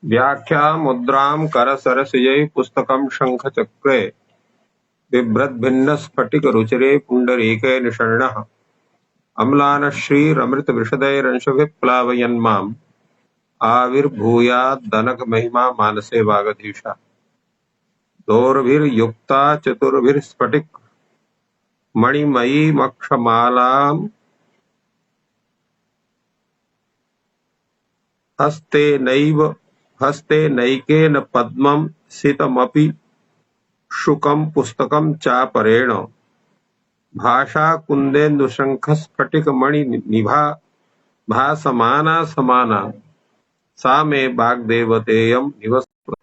व्याख्या मुद्रां करसरसिजै पुस्तकं शङ्खचक्रे बिभ्रद्भिन्नस्फटिकरुचिरे पुण्डरीके निषण्णः अम्लानश्रीरमृतविशदैरंशभिः प्लावयन्माम् आविर्भूयाद्दनकमहिमा मानसे वागधीशा दोर्भिर्युक्ता चतुर्भिस्फटिक मणिमयीमक्षमालाम् हस्ते नैकेन पद्मं सितमपि शुकं पुस्तकं चापरेण भाषा कुन्देन्दुशङ्खस्फटिकमणिनिभा भासमाना समाना सा मे वाग्देवतेयं निवसतु।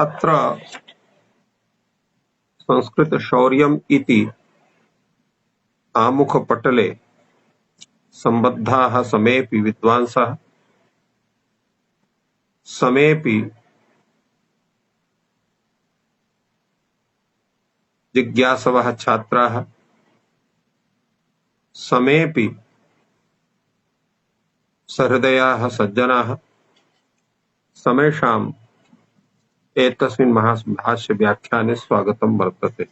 अत्र संस्कृतशौर्यम् इति आमुखपटले सम्बद्धाः समेऽपि विद्वांसः समेऽपि जिज्ञासवः छात्राः समेऽपि सहृदयाः सज्जनाः समेषाम् एतस्मिन् महाभाष्य व्याख्याने स्वागतं वर्तते।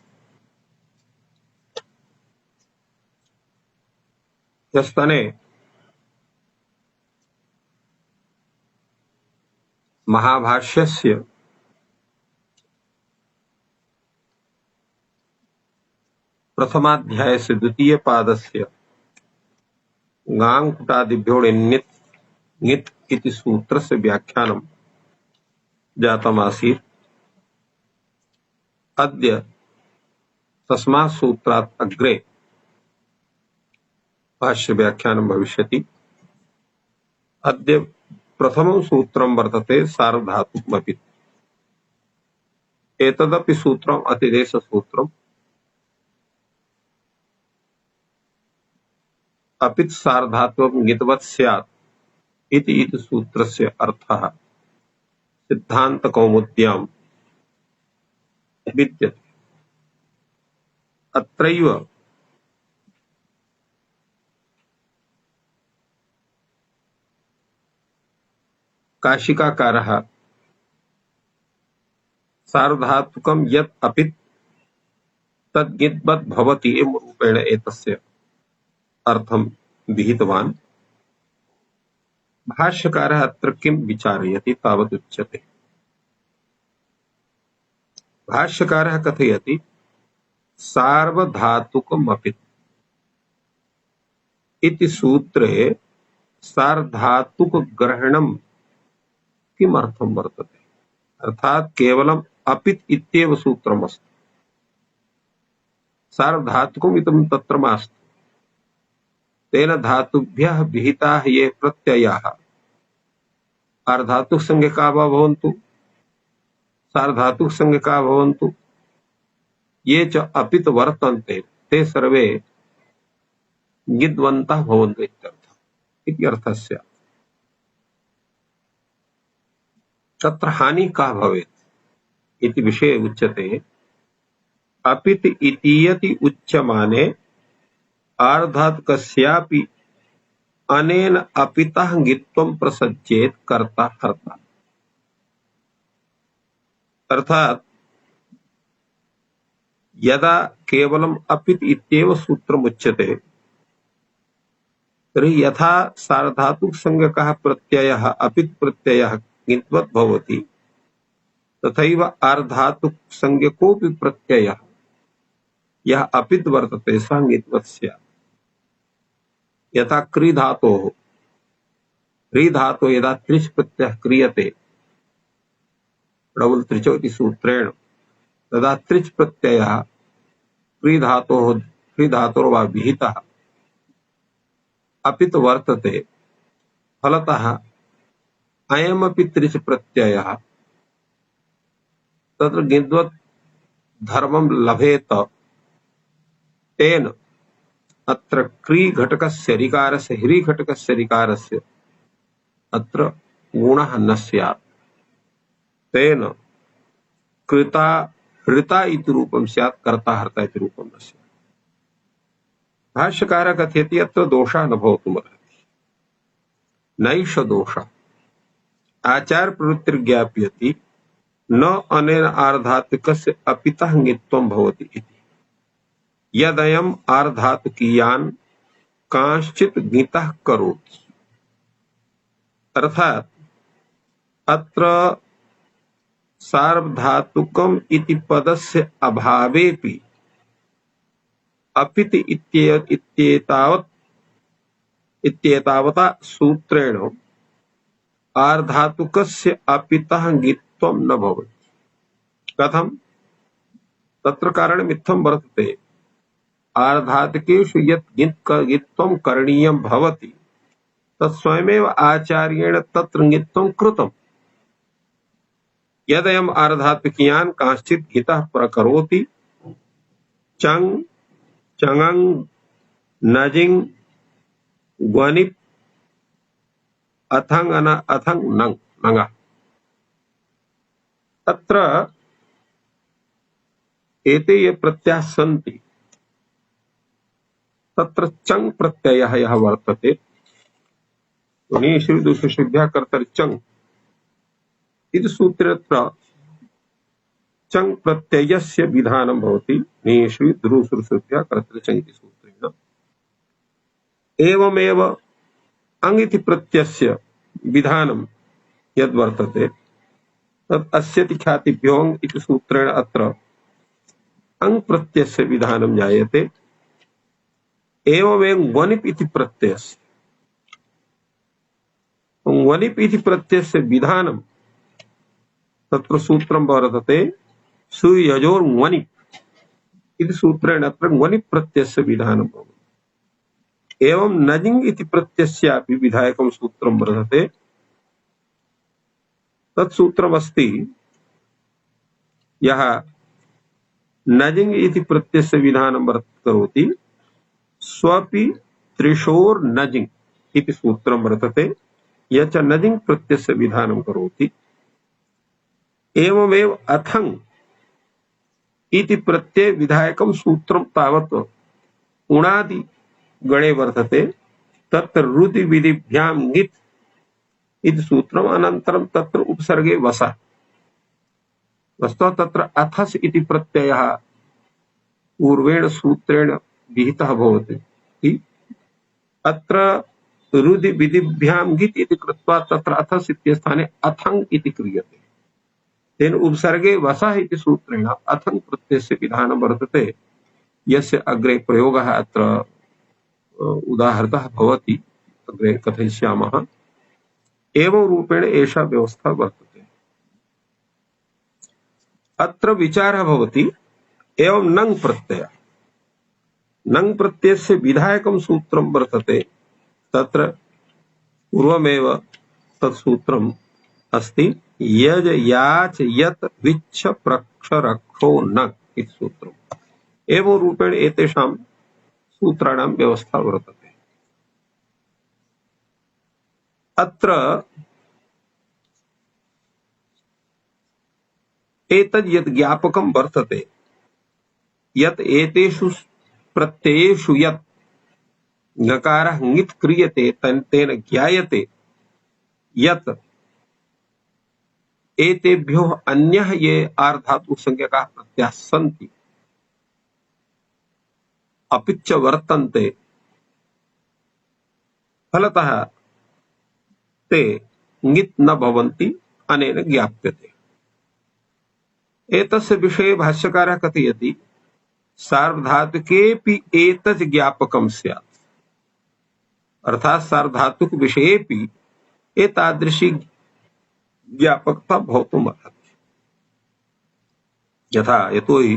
यस्तने महाभाष्यस्य प्रथमाध्यायस्य द्वितीयपादस्य गाङ्कुटादिभ्यो ङित् इति सूत्रस्य व्याख्यानं जातमासीत्। अद्य तस्मात् सूत्रात् अग्रे भाष्य व्याख्यानं भविष्यति। अद्य प्रथमं सूत्रं वर्तते सार्वधातुकमपित्। एतदपि सूत्रम् अतिदेशसूत्रम्। अपित् सार्वधातुकं ङित्वत् स्यात् इति सूत्रस्य अर्थः सिद्धान्तकौमुद्यां विद्यते। अत्रैव काशिकाकारः सार्वधातुकं यत् अपित् तद् ङित्वत् भवति एवं रूपेण एतस्य अर्थं विहितवान्। भाष्यकारः अत्र किं विचारयति तावदुच्यते। भाष्यकारः कथयति सार्वधातुकमपित् इति सूत्रे सार्वधातुकग्रहणं किमर्थं वर्तते, अर्थात् केवलम् अपित् इत्येव सूत्रमस्ति, सार्वधातुकम् इदं तत्र मास्तु। तेन धातुभ्यः विहिताः ये प्रत्ययाः अर्धातुकसंज्ञका वा भवन्तु सार्वधातुकसंज्ञका भवन्तु ये च अपित् वर्तन्ते ते सर्वे ङिद्वन्तः भवन्तु इति अर्थस्य। तत्र हानिः का भवेत् इति विषये उच्यते। अपित् इतीयति उच्यमाने आर्धातुकस्यापि अनेन अपितः ङित्वं प्रसज्येत कर्ता हर्ता। अर्थात यदा केवलम् अपित् इत्येव सूत्रम् उच्यते तर्हि यथा सार्वधातुकसंज्ञकः प्रत्ययः अपित् प्रत्ययः ङित्वत् भवति तथैव आर्धातुकसंज्ञकोऽपि प्रत्ययः यः अपित् वर्तते सः ङित्वत् स्यात्। यथा क्रीधातोः यदा त्रिच् प्रत्ययः क्रियते डबल त्रिचो इति सूत्रेण तदा त्रिच् प्रत्ययः क्रीधातोर्वा विहितः अपित् वर्तते। फलतः अयमपि त्रिच् प्रत्ययः तत्र ङिद्वत् धर्मं लभेत। तेन अत्र क्री घटकस्य ऋकारस्य ह्री घटकस्य ऋकारस्य अत्र गुणः न स्यात्। तेन कृता हृता इति रूपं स्यात् कर्ता हर्ता इति रूपं न स्यात्। भाष्यकारः कथयति अत्र दोषः न भवितुमर्हति। नैष दोषः आचार प्रवृत्तिर्ज्ञाप्यति न अनेन आर्धात्विकस्य अपितः ङित्वं भवति इति। यदयम् आर्धात्विकीयान् कांश्चित् ङितः करोति। अर्थात अत्र सार्वधातुकम् इति पदस्य अभावेपि अपिति इत्येतावता सूत्रेण आर्धातुकस्य अपितः ङित्वं न भवति। कथं? तत्र कारणमित्थं वर्तते। आर्धातुकेषु यत् ङित्वं करणीयं भवति तत् स्वयमेव आचार्येण तत्र ङित्वं कृतम्। यदयम् आर्धात्विकीयान् कांश्चित् ङितः प्रकरोति चङ् चङङ् नजिङ् ग्वनिप् अथङ् अथङ् नङ् नङः। अत्र एते ये प्रत्ययाः सन्ति तत्र चङ् प्रत्ययः यः वर्तते नीश्वरदुष्टशुद्ध्या कर्तरि चङ् इति सूत्रेऽत्र चङ् प्रत्ययस्य विधानं भवति नीश्वरदुष्टशुद्ध्या कर्तरि चङ् इति सूत्रेण। एवमेव अङ् इति प्रत्ययस्य विधानं यद् वर्तते तत् अस्यति ख्यातिभ्यो अङ् इति सूत्रेण अत्र अङ् प्रत्ययस्य विधानं जायते। एवमेव ङनिप् इति प्रत्ययस्य ङनिप् इति प्रत्ययस्य विधानं तत्र सूत्रं वर्तते सुयजोर् ङनिप् इति सूत्रेण अत्र ङनिप् प्रत्ययस्य विधानं भवति। एवं नजिङ् इति प्रत्ययस्यापि विधायकं सूत्रं वर्तते। तत् सूत्रमस्ति यः नजिङ् इति प्रत्ययस्य विधानं करोति स्वपि त्रिशोर् नजिङ् इति सूत्रं वर्तते यच्च नजिङ् प्रत्ययस्य विधानं करोति। एवमेव अथङ् इति प्रत्यय विधायकं सूत्रं तावत् उणादि गणे वर्तते। तत्र रुदि विधिभ्यां ङित् इति सूत्रम् अनन्तरं तत्र उपसर्गे वसः। वस्तुतः तत्र अथस् इति प्रत्ययः पूर्वेण सूत्रेण विहितः भवति। अत्र रुदि विधिभ्यां ङित् इति कृत्वा तत्र अथस् इत्यस्थाने अथङ् इति क्रियते। तेन उपसर्गे वसः इति सूत्रेण अथङ् प्रत्ययस्य विधानं वर्तते यस्य अग्रे प्रयोगः अत्र उदाहृतः भवति, अग्रे कथयिष्यामः। एवं रूपेण एषा व्यवस्था वर्तते। अत्र विचारः भवति एवं नङ् प्रत्यय नङ् प्रत्ययस्य विधायकं सूत्रं वर्तते। तत्र पूर्वमेव तत् सूत्रम् अस्ति यज याच यत् विच्छ प्रक्ष रक्षो न इति सूत्रम्। एवं रूपेण एतेषां सूत्राणां व्यवस्था वर्तते। अत्र एतद् यत् ज्ञापकं वर्तते यत् एतेषु प्रत्ययेषु यत् नकारः ङित् क्रियते तेन ज्ञायते यत् एतेभ्यो अन्यः ये आर्धातु संज्ञकाः प्रत्ययाः सन्ति अपिच वर्तन्ते फलतः ते ङित् न भवन्ति अनेन ज्ञाप्यते। एतस्य विषये भाष्यकारः कथयति सार्वधातुकेऽपि एतत् ज्ञापकं स्यात्। अर्थात् सार्वधातुक विषयेऽपि एतादृशी ज्ञापकता भवितुम् अर्हति। यथा यतोहि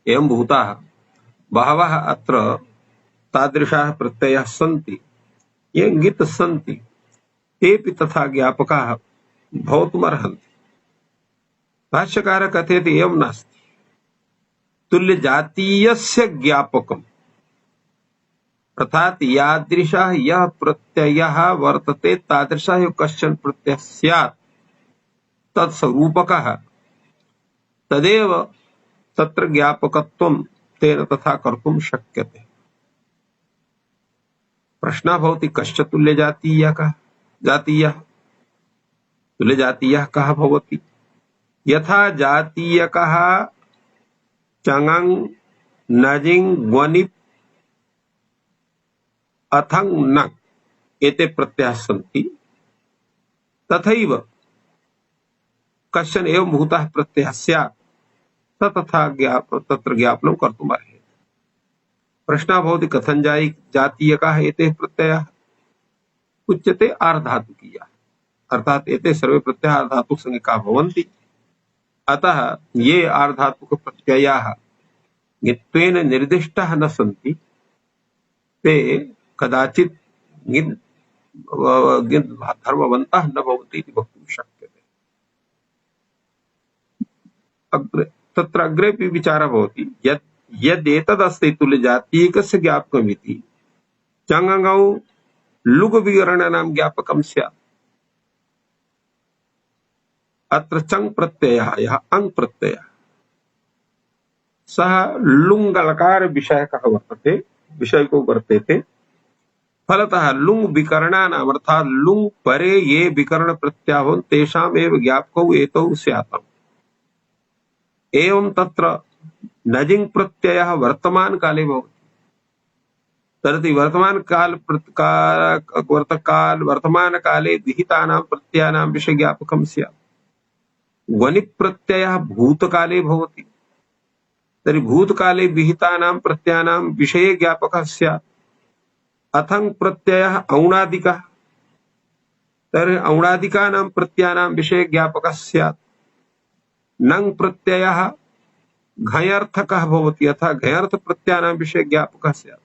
एवं भूताः बहवः अत्र तादृशाः प्रत्ययाः सन्ति ये ङित् सन्ति, तेऽपि तथा ज्ञापकाः भवितुमर्हन्ति। भाष्यकारः कथयति एवं नास्ति। तुल्य जातीयस्य ज्ञापकम् अर्थात यादृशः यः प्रत्ययः वर्तते तादृशः यः कश्चन प्रत्ययः स्यात् तत्स्वरूपकः तदेव तत्र ज्ञापकत्वं तेन तथा कर्तुं शक्यते। प्रश्नः भवति कश्च तुल्यजातीयः कः जातीयः तुल्यजातीयः कः भवति? यथा जातीयकः चङं नजिं ग्वनिप् अथं न एते प्रत्ययाः सन्ति, तथैव कश्चन एवं भूतः प्रत्ययः स्यात् तथा तत्र ज्ञापनं कर्तुम् अर्हति। प्रश्नः भवति कथं जातीयकाः एते प्रत्ययाः? उच्यते आर्धातुकीयाः, अर्थात एते सर्वे प्रत्ययाः आर्धातुकसंज्ञकाः भवन्ति। अतः ये आर्धातुक प्रत्ययाः ङित्त्वेन निर्दिष्टाः न सन्ति ते कदाचित् धर्मवन्तः न भवन्ति इति वक्तुं शक्यते। तत्र अग्रेपि विचारः भवति यदेतदस्ति तुल्यजातीयकस्य ज्ञापकमिति चङौ लुग्विकरणानां ज्ञापकं स्यात्। अत्र चङ् प्रत्ययः यः अङ् प्रत्ययः सः लुङ्गलकार विषयकः वर्तते, विषयको वर्तेते। फलतः लुङ् विकरणानाम् अर्थात् लुङ् परे ये विकरण प्रत्ययाः भवन्ति तेषाम् एव ज्ञापकौ एतौ स्यात्। एवं तत्र नजिङ् प्रत्ययः वर्तमान काले भवति, तर्हि वर्तमान काले विहितानां प्रत्ययानां विषय ज्ञापकं स्यात्। ग्वनिप् प्रत्ययः भूतकाले भवति, तर्हि भूतकाले विहितानां प्रत्ययानां विषये ज्ञापकः स्यात्। अथं प्रत्ययः औणादिकः, तर्हि औणादिकानां प्रत्ययानां विषये ज्ञापकः स्यात्। नङ् प्रत्ययः घञर्थकः भवति, अतः घञर्थ प्रत्ययानां विषये ज्ञापकः स्यात्।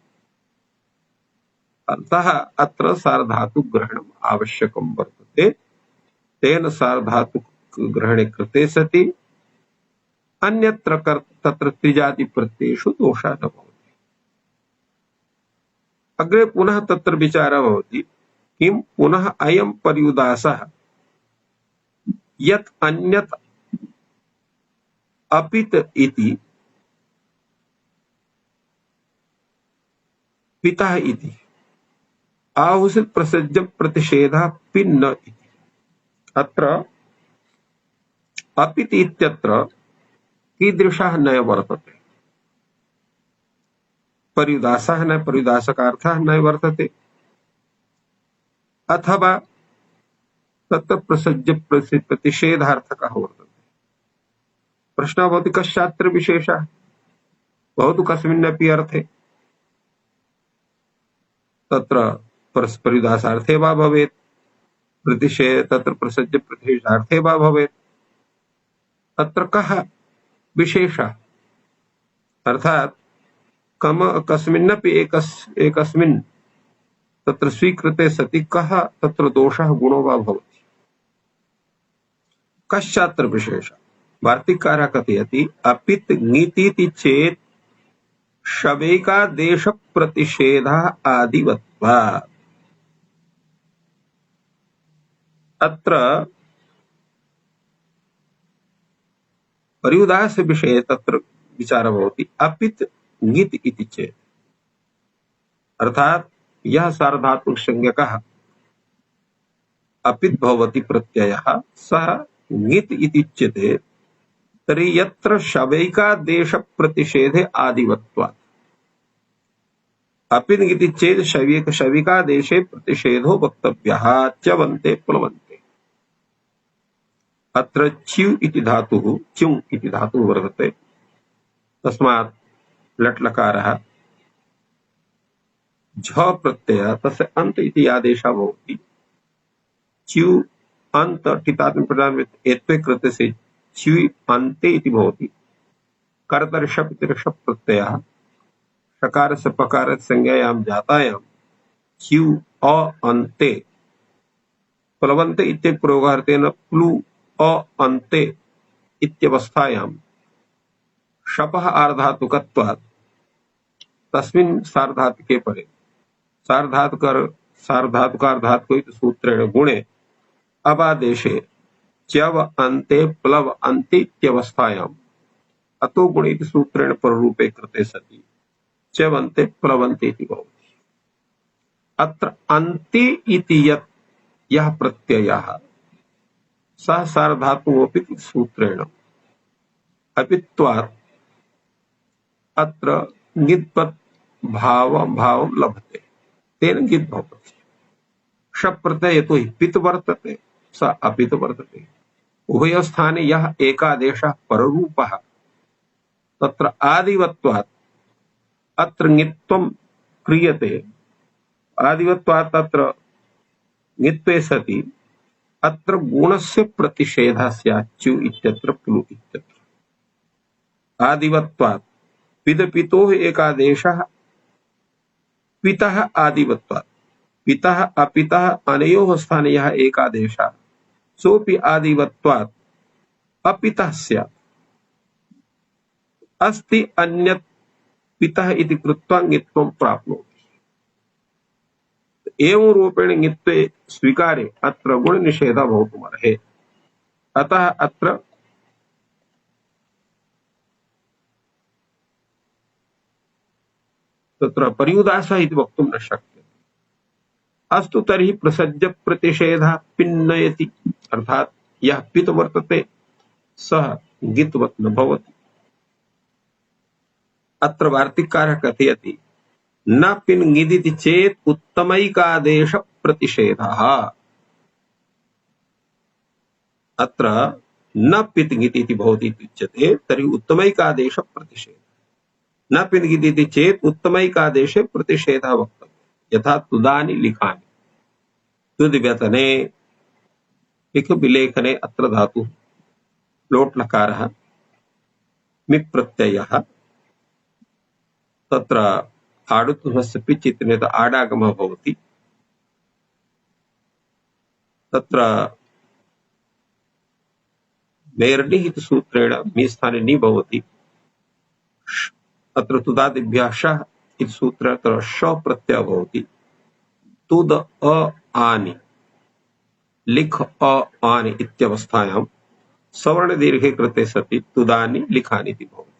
अतः अत्र सार्वधातुक ग्रहणम् आवश्यकं वर्तते। तेन सार्वधातुक ग्रहणे कृते सति अन्यत्र तत्र त्रिजाति प्रत्ययेषु दोषः न भवति। अग्रे पुनः तत्र विचारः भवति किं पुनः अयं पर्युदासः यत् अन्यत् अपित इति पितः इति आहुषित प्रसज्य प्रतिषेधः पिन्न इति। अत्र अपित इत्यत्र कीदृशः न वर्तते, पर्युदासः न पर्युदासकार्थः न वर्तते, अथवा तत्र प्रसज्य प्रतिषेधार्थकः वर्तते। प्रश्नः भवति कस्यात्र विशेषः भवतु कस्मिन्नपि अर्थे, तत्र पर्युदासार्थे वा भवेत्, तत्र प्रसज्य प्रतिषेधार्थे वा भवेत्, तत्र कः विशेषः अर्थात् कस्मिन्नपि एकस्मिन् तत्र स्वीकृते सति कः तत्र दोषः गुणो वा भवति। कश्चात्र विशेषः वार्तिककारः कथयति अपित् ङीतीति चेत् शवैकादेश प्रतिषेधः आदिवत्वात्। अत्र पर्युदास विषये तत्र विचारः भवति अपित् ङित् इति चेत्, अर्थात् यः सार्वधातुक संज्ञकः अपित् भवति प्रत्ययः सः ङित् इति उच्यते, तर्हि यत्र शवैकादेश प्रतिषेधे आदिवत्वात्। अपित् इति चेत् शविकादेशे प्रतिषेधो वक्तव्यः च्यवन्ते प्लवन्ते। अत्र च्यु इति धातुः च्युङ् इति धातुः वर्तते, तस्मात् लट् लकारः झ प्रत्ययः तस्य अन्त इति आदेशः भवति। च्यु अन्त ठितात्म प्रदान एत्वे कृते से च्यु अन्ते इति भवति। कर्तरि शप् इति शप् प्रत्ययः षकारस्य पकारस्य संज्ञायां जातायां च्यु अ अन्ते प्लवन्ते इत्येव प्रयोगार्थेन प्लु अ अन्ते इत्यवस्थायां शपः आर्धातुकत्वात् तस्मिन् सार्वधातुके परे सार्वधातुकार्धातुको इति सूत्रेण गुणे अबादेशे च्यव अन्ते प्लव अन्ते इत्यवस्थायां अतो गुण इति सूत्रेण पररूपे कृते सति च्यवन्ते प्लवन्ते इति भवति। अत्र अन्ते इति यत् यः प्रत्ययः सः सार्वधातुकोऽपि सूत्रेण अपित्वात् अत्र ङित्पत् भावं लभते, तेन ङित् भवति। शप् प्रत्यय यतो हि पित् वर्तते स अपित् वर्तते। उभयस्थाने यः एकादेशः पररूपः तत्र आदिवत्वात् अत्र ङित्त्वं क्रियते। आदिवत्वात् अत्र ङित्त्वे सति अत्र गुणस्य प्रतिषेधः स्यात् च्यु इत्यत्र प्लु इत्यत्र। आदिवत्वात् पिदपितोः एकादेशः पितः आदिवत्वात् पितः अपितः अनयोः स्थाने यः एकादेशः सोऽपि आदिवत्वात् अपितः स्यात्। अस्ति अन्यत् पितः इति कृत्वा ङित्त्वं प्राप्नोति। एवं रूपेण ङित्त्वे स्वीकारे अत्र गुणनिषेधः भवितुमर्हति। अतः अत्र तत्र पर्युदासः इति वक्तुं न शक्यते। अस्तु तर्हि प्रसज्य प्रतिषेधः पिन्नयति, अर्थात् यः पित् वर्तते सः ङित्वत् न भवति। अत्र वार्तिककारः कथयति न पिन् ङिदिति चेत् उत्तमैकादेश प्रतिषेधः। अत्र न पित् ङित् इति भवति इत्युच्यते, तर्हि उत्तमैकादेश प्रतिषेधः। न पिन् ङिदिति चेत् उत्तमैकादेशे प्रतिषेधः वक्तव्यः। यथा तुदानि लिखानि, तुद् व्यतने लिख विलेखने अत्र धातुः लोट् लकारः मिप् प्रत्ययः तत्र आडुत्वस्य पिच् इत्यनेन आडागमः भवति। तत्र मेर्निः इति सूत्रेण मी स्थाने नि भवति। अत्र तुदादिभ्यः शः इति सूत्रेण अत्र श प्रत्ययः भवति। तुद अ आनि लिख अ आनि इत्यवस्थायां सवर्णदीर्घे कृते सति तुदानि लिखानि इति भवति।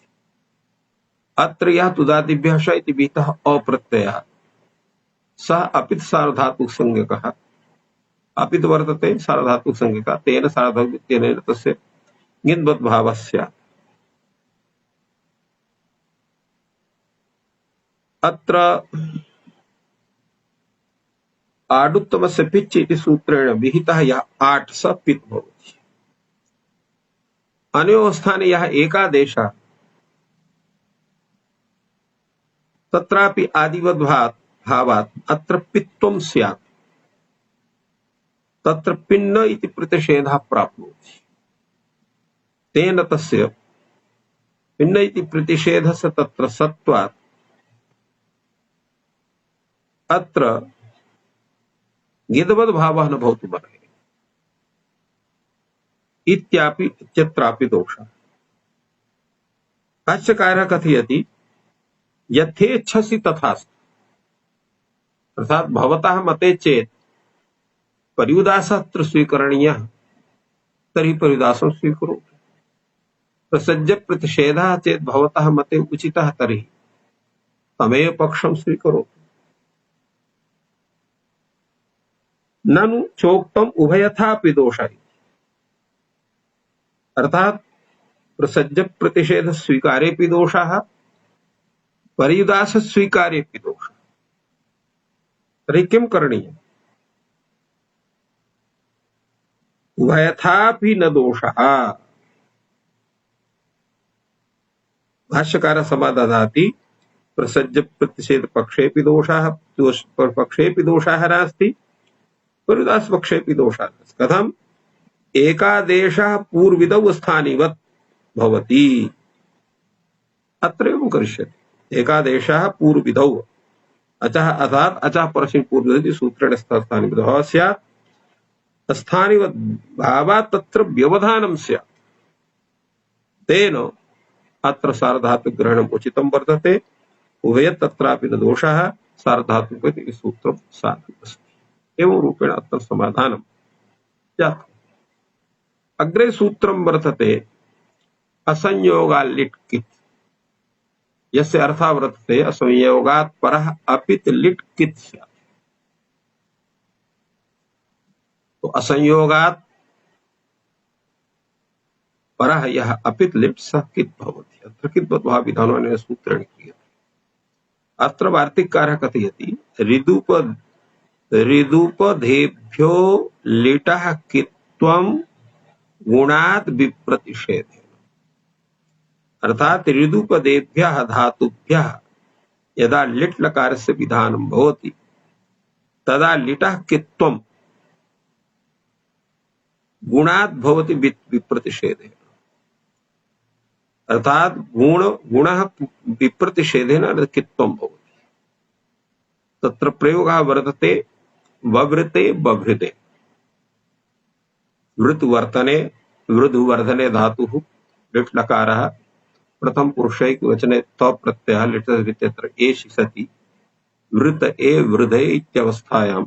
अत्र यः तुदादिभ्यः श इति विहितः अप्रत्ययः सः अपित् सार्वधातुकसंज्ञकः अपित् वर्तते सार्वधातुकसंज्ञकः, तेन सार्वधातुक इत्यनेन तस्य ङिद्वत् भावः स्यात्। अत्र आडुत्तमस्य पिच् इति सूत्रेण विहितः यः आट् स पित् भवति। अनयोः स्थाने यः एकादेशः तत्रापि आदिवद्भावात् भावात् अत्र पित्त्वं स्यात्। तत्र पिन्न इति प्रतिषेधः प्राप्नोति। तेन तस्य पिन्न इति प्रतिषेधस्य तत्र सत्त्वात् अत्र ङिद्वद् भावः न भवितुमर्हति इत्यापि इत्यत्रापि दोषः। भाष्यकारः कथयति यथेच्छसि तथास्तु, अर्थात् भवतः मते चेत् पर्युदासः अत्र स्वीकरणीयः तर्हि पर्युदासं स्वीकरोतु। प्रसज्य प्रतिषेधः चेत् भवतः मते उचितः तर्हि तमेव पक्षं स्वीकरोतु। ननु चोक्तम् उभयथापि दोषः, अर्थात् प्रसज्य प्रतिषेध स्वीकारेपि दोषः पर्युदास स्वीकारेपि दोषः। तर्हि किं करणीयम्? उभयथापि न दोषः। भाष्यकारः समादधाति प्रसज्य प्रतिषेध पक्षेपि दोषः पक्षेपि दोषः नास्ति, पर्युदास पक्षेपि दोषः नास्ति। कथम्? एकादेशः पूर्वविदौ स्थानिवत् भवति। अत्र एवं करिष्यति। एकादेशः पूर्वविदौ अचः अर्थात् अचः परस्मिन् पूर्वविदौ सूत्रेण स्थानिवद् स्यात्। स्थानिवद् भावात् तत्र व्यवधानं स्यात्। तेन अत्र सार्वधातुकग्रहणम् उचितं वर्तते। उभयत् तत्रापि न दोषः, सार्वधातुक इति सूत्रं साधुमस्ति। एवं रूपेण अत्र समाधानं जातम्। अग्रे सूत्रं वर्तते असंयोगाल् कित् यस्य अर्थः वर्तते असंयोगात् परः अपित् लिट् कित् स्यात्। तो असंयोगात् परः यः अपित् लिट् सः कित् भवति। अत्र कित्वद्भाव विधानेन सूत्रेण क्रियते। अत्र वार्तिककारः कथयति ऋदुपधेभ्यो लिटः कित्वं गुणात् विप्रतिषेधेन। अर्थात ऋदुपदेभ्यः धातुभ्यः यदा लिट् लकारस्य विधानं भवति तदा लिटः कित्वं गुणात् भवति विप्रतिषेधेन। अर्थात गुणः विप्रतिषेधेन कित्वं भवति। तत्र प्रयोगः वर्तते ववृते बभृते। वृत्वर्तने वृद्धवर्धने धातुः लिट् लकारः प्रथम पुरुषैकवचने त प्रत्ययः लिट् इत्यत्र एषि सति वृत ए वृधे इत्यवस्थायाम्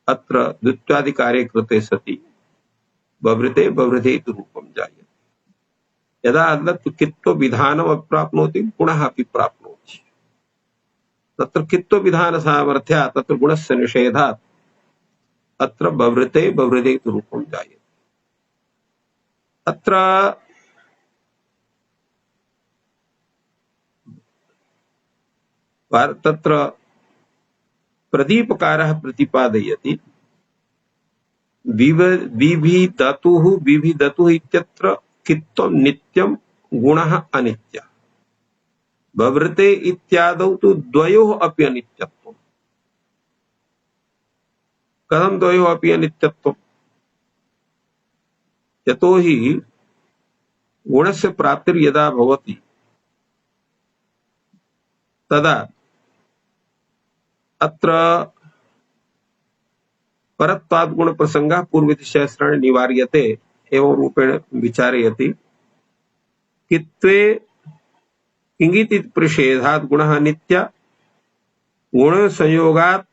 अत्र द्वित्वादिकार्ये कृते सति बभृते बभृते इति रूपं जायते। यदा अत्र कित्व विधानम् अप्राप्नोति गुणः अपि प्राप्नोति। तत्र कित्व विधान सामर्थ्यात् तत्र गुणस्य निषेधात् अत्र बभृते बभृते इति रूपं जायते। अत्र तत्र प्रदीपकारः प्रतिपादयति विभिदतुः इत्यत्र कित्वं नित्यं गुणः अनित्यः। बभृते इत्यादौ तु द्वयोः अपि अनित्यत्वम्। कथं द्वयोः अपि अनित्यत्वम्? यतोहि गुणस्य प्राप्तिर्यदा भवति तदा अत्र परत्वात् गुण प्रसंगः पूर्वतिशयस्त्रेण निवार्यते एवं रूपेण विचारयति। कित्वे किंगित् इति प्रतिषेधात् गुणः अनित्यः गुण संयोगात्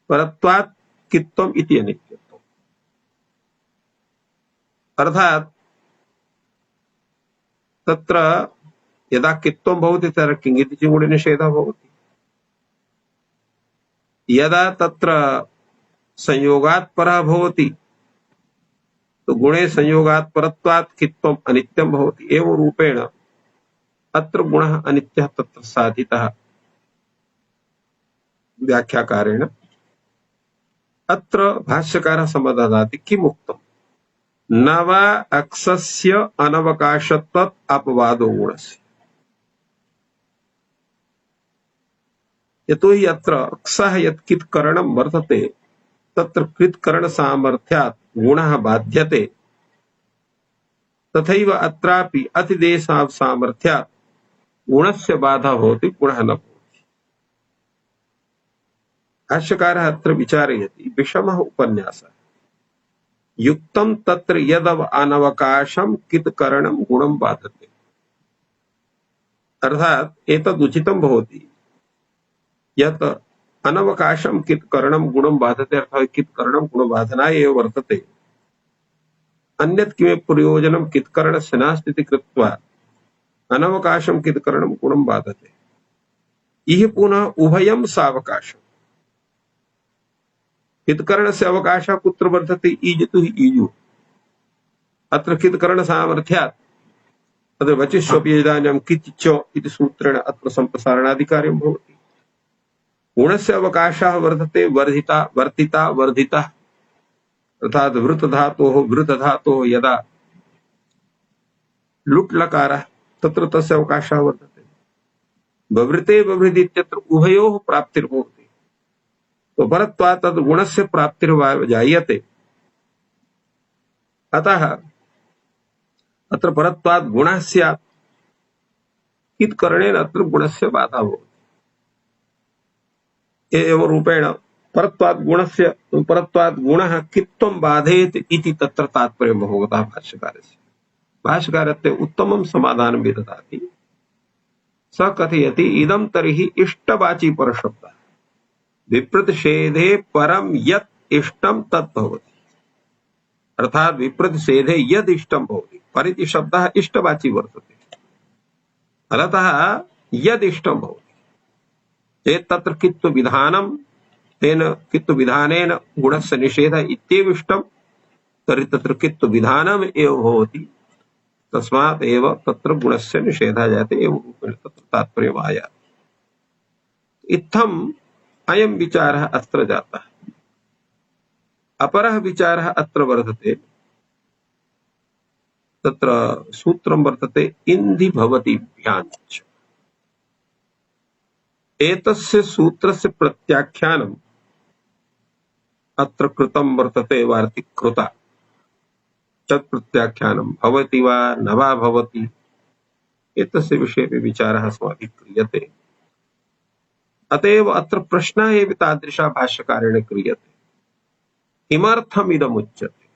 परत्वात् कित्वम् इति अनित्यत्वम्। अर्थात तत्र यदा कित्वं भवति तदा किंगित् इति गुणे निषेधः भवति। यदा तत्र संयोगात् परः भवति तो गुणे संयोगात् परत्वात् कित्वम् अनित्यं भवति। एवं रूपेण अत्र गुणः अनित्यः तत्र साधितः व्याख्याकारेण। अत्र भाष्यकारः समाधानाति किमुक्तम् न वा अक्षस्य अनवकाशत्वात् अपवादो गुणस्य। यतोहि अत्र अक्षः यत्कित् करणं वर्तते तत्र कृत्करण सामर्थ्यात् गुणः बाध्यते तथैव अत्रापि अतिदेशाव सामर्थ्यात् गुणस्य बाधा भवति गुणः न भवति। भाष्यकारः अत्र विचारयति विषमः उपन्यासः युक्तं तत्र यदव अनवकाशं कित्करणं गुणं बाधते। अर्थात एतद् उचितं भवति यत् अनवकाशं कित्करणं गुणं बाधते। अर्थात कित्करणं गुणबाधनाय एव वर्तते। अन्यत् किमपि प्रयोजनं कित्करणस्य नास्ति इति कृत्वा अनवकाशं कित्करणं गुणं बाधते। इह पुनः उभयं सावकाशम्। कित्करणस्य अवकाशः कुत्र वर्तते? ईजतु हि ईजु। अत्र कित्करण सामर्थ्यात् तद् वचिष्वपि इदानीं किच्च इति सूत्रेण अत्र सम्प्रसारणाधिकार्यं भवति। गुणस्य अवकाशः वर्तते वर्धिता वर्तिता वर्धितः। अर्थात वृत धातोः यदा लुट् लकारः तत्र तस्य अवकाशः वर्तते। बभृते बभृति इत्यत्र उभयोः प्राप्तिर्भवति। तो परत्वात् तद् गुणस्य प्राप्तिर्जायते। अतः अत्र परत्वात् गुणः स्यात् कित्करणेन अत्र गुणस्य बाधा भवति। एवं रूपेण परत्वात् गुणः कित्वं बाधेत इति तत्र तात्पर्यं भवतः भाष्यकारस्य। भाष्यकारस्य उत्तमं समाधानं विदधाति। स कथयति इदं तर्हि इष्टवाची परशब्दः विप्रतिषेधे परं यत् इष्टं तत् भवति। अर्थात विप्रतिषेधे यद् इष्टं भवति पर इति शब्दः इष्टवाची वर्तते। फलतः यद् इष्टं भवति चेत् तत्र कित्वविधानं, तेन कित्वविधानेन गुणस्य निषेधः इत्येव इष्टं, तर्हि तत्र कित्वविधानम् एव भवति, तस्मात् एव तत्र गुणस्य निषेधः जायते एवं रूपेण तत्र तात्पर्यम् आयाति। इत्थम् अयं विचारः अत्र जातः। अपरः विचारः अत्र वर्तते, तत्र सूत्रं वर्तते इन्धि भवतीभ्याञ्च। एतस्य सूत्रस्य प्रत्याख्यानम् अत्र कृतं वर्तते वार्तिकृता। तत् प्रत्याख्यानं भवति वा न वा भवति एतस्य विषये विचारः अस्माभिः क्रियते। अतएव अत्र प्रश्नः एव तादृशः भाष्यकारेण क्रियते, किमर्थम् इदमुच्यते,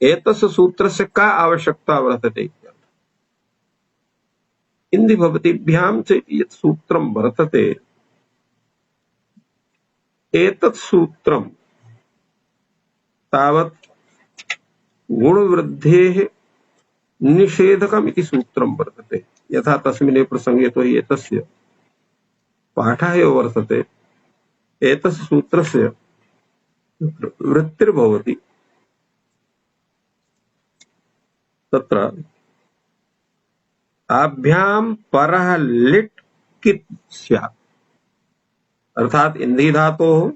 एतस्य सूत्रस्य का आवश्यकता वर्तते इत्यर्थः। इन्धि भवतीभ्यां च यत् सूत्रं वर्तते, एतत् सूत्रं तावत् गुणवृद्धेः निषेधकम् इति सूत्रं वर्तते। यथा तस्मिन् प्रसंगे तो एतस्य पाठः एव वर्तते। एतस्य सूत्रस्य वृत्तिर्भवति तत्र आभ्याम परः लिट् कित् स्यात्, अर्थात इन्धि धातोः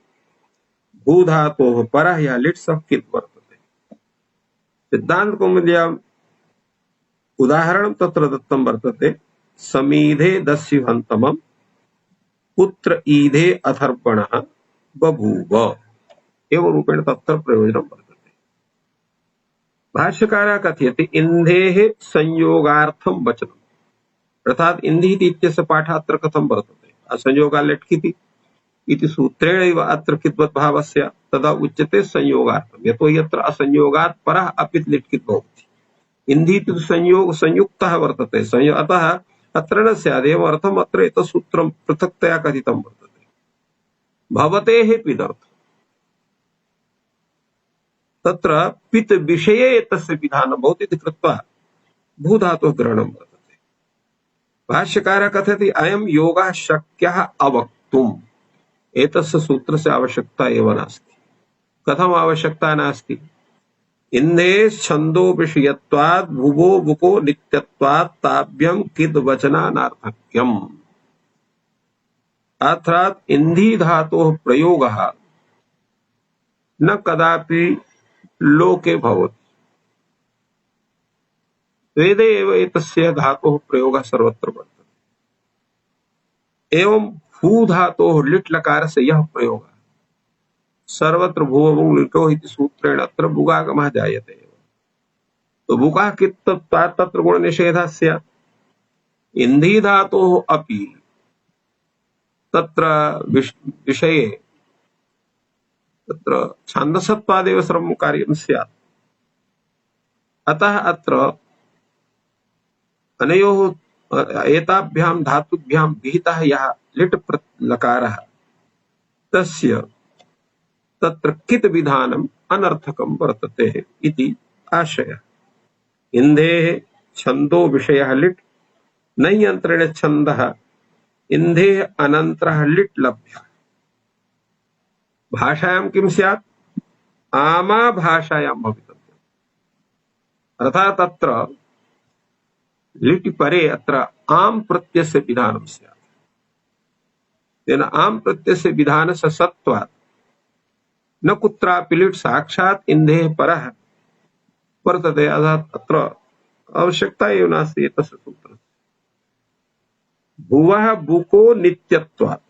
भू धातोः परः या लिट् सह कित् वर्तते। सिद्धान्त कौमुद्याम् उदाहरणं तत्र दत्तं वर्तते, समीधे दस्युहन्तमं पुत्र ईधे अथर्पणः बभूव एवं रूपेण तत्र प्रयोजनं वर्तते। भाष्यकारः कथयति इन्धेः संयोगार्थं वचनम्, अर्थात इन्धि इत्यस्य पाठः अत्र कथं वर्तते, असंयोगा लिट्किति इति सूत्रेण एव अत्र किद्वत् भावः स्यात्, तदा उच्यते संयोगार्थं, यतो हि अत्र असंयोगात् परः अपि लिट्कित् भवति। इन्धि इति संयोग संयुक्तः वर्तते, अतः अत्र न स्यादेव अर्थम् अत्र एतत् सूत्रं पृथक्तया कथितं वर्तते। भवतेः पिदर्थम्, तत्र पित् विषये एतस्य विधानं भवति इति कृत्वा भूधातोः ग्रहणं वर्तते। भाष्यकारः कथयति अयं योगः शक्यः अवक्तुम्, एतस्य सूत्रस्य आवश्यकता एव नास्ति। कथम् आवश्यकता नास्ति, इन्धे छन्दो विषयत्वात् भुवो बुको नित्यत्वात् ताभ्यं किद् वचनानार्थक्यम्, अर्थात इन्धि धातोः प्रयोगः न कदापि लोके भवति, वेदे एव एतस्य धातोः प्रयोगः सर्वत्र वर्तते। एवं भू धातोः लिट् लकारस्य यः प्रयोगः सर्वत्र भुवो लिटो इति सूत्रेण अत्र बुगागमः जायते। तो बुकाः कित्त्वात् तत्र गुणनिषेधः स्यात्। इन्धि धातोः अपि तत्र विषये तत्र छान्दसत्वादेव सर्वं कार्यं स्यात्। अतः अत्र अनयोः एताभ्यां धातुभ्यां विहितः यः लिट् लकारः तस्य तत्र कित् विधानम् अनर्थकं वर्तते इति आशयः। इन्धेः छन्दो विषयः लिट् नञ्यन्तरेण छन्दः इन्धेः अनन्तरः लिट् लभ्यः। भाषायां किं स्यात्, आमा भाषायां भवितव्यम्, अर्थात् अत्र लिट् परे अत्र आम् प्रत्ययस्य विधानं स्यात्। तेन आम् प्रत्ययस्य विधानस्य सत्त्वात् न कुत्रापि लिट् साक्षात् इन्धेः परः वर्तते, अर्थात् अत्र आवश्यकता एव नास्ति एतस्य सूत्रस्य। भुवः बुको नित्यत्वात्,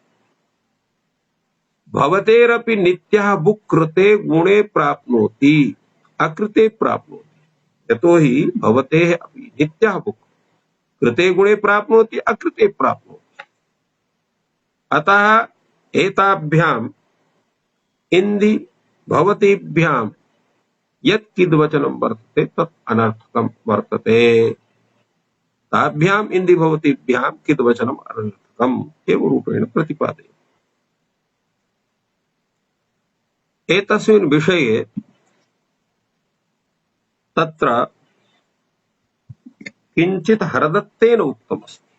भवतेरपि नित्यः बुक् कृते गुणे प्राप्नोति अकृते प्राप्नोति, यतो हि भवतेः अपि नित्यः बुक् कृते गुणे प्राप्नोति अकृते प्राप्नोति। अतः एताभ्याम् इन्धि भवतीभ्यां यत् किद्वचनं वर्तते तत् अनर्थकं वर्तते। ताभ्याम् इन्धि भवतीभ्यां किद्वचनम् अनर्थकम् एवं रूपेण प्रतिपादयति। एतस्मिन् विषये तत्र किञ्चित् हरदत्तेन उक्तमस्ति।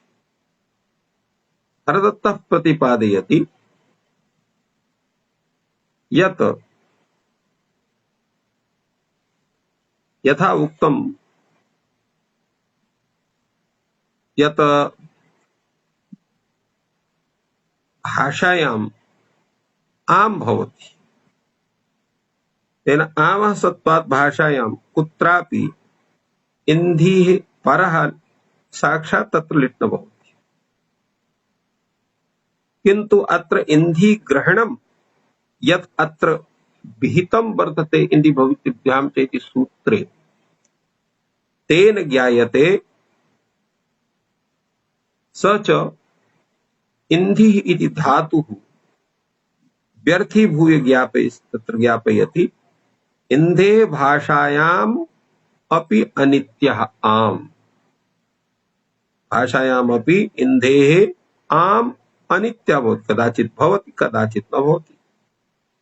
हरदत्तः प्रतिपादयति यत् यथा उक्तं यत् भाषायाम् आम् भवति, तेन आमः सत्त्वात् भाषायां कुत्रापि इन्धिः परः साक्षात् तत्र लिट् न भवति। किन्तु अत्र इन्धिग्रहणं यत् अत्र विहितं वर्तते इन्धि भवितृभ्यां चेति सूत्रे, तेन ज्ञायते स च इन्धिः इति धातुः व्यर्थीभूय ज्ञापयति इन्धे भाषायाम् अपि अनित्यः आम्। भाषायाम् अपि इन्धेः आम् अनित्यः भवति, कदाचित् भवति कदाचित् न भवति।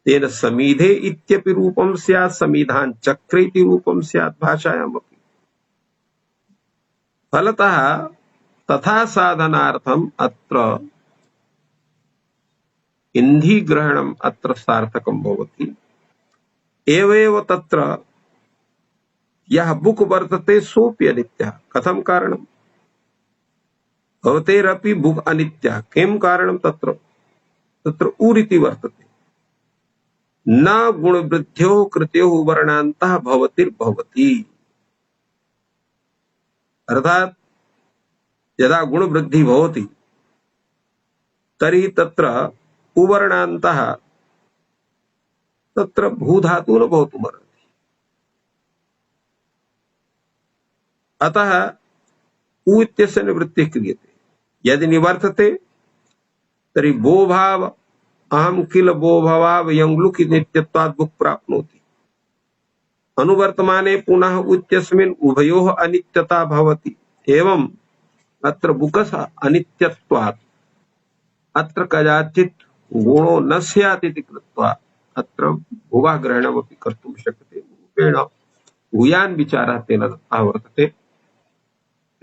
तेन समीधे इत्यपि रूपं स्यात्, समीधान चक्रे इति रूपं स्यात् भाषायाम् अपि। फलतः तथा साधनार्थम् अत्र इन्धिग्रहणम् अत्र सार्थकं भवति। एवैव तत्र यः बुक् वर्तते सोऽपि अनित्यः। कथं कारणं? भवतेरपि बुक् अनित्यः। किं कारणं? तत्र उरिति वर्तते। न गुणवृद्ध्योः कृत्योः वर्णान्तः भवतिर्भवति। अर्थात् यदा गुणवृद्धिः भवति तर्हि तत्र उवर्णान्तः तत्र भूधातुः न भवितुमर्हति। अतः उ इत्यस्य निवृत्तिः क्रियते। यदि निवर्तते तर्हि बो भाव अहं किल बो भवाव यङ्लुक् नित्यत्वात् बुक् प्राप्नोति। अनुवर्तमाने पुनः इत्यस्मिन् उभयोः अनित्यता भवति। एवम् अत्र बुकः अनित्यत्वात् अत्र कदाचित् गुणो न स्यात् इति कृत्वा अत्र भुवः ग्रहणमपि कर्तुं शक्यते। रूपेण भूयान् विचारः तेन दत्तः वर्तते।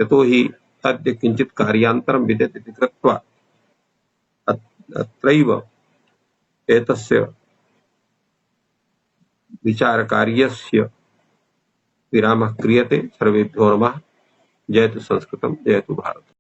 यतोहि अद्य किञ्चित् कार्यान्तरं विद्यते इति कृत्वा अत्रैव एतस्य विचारकार्यस्य विरामः क्रियते। सर्वेभ्यो नमः। जयतु संस्कृतं, जयतु भारतम्।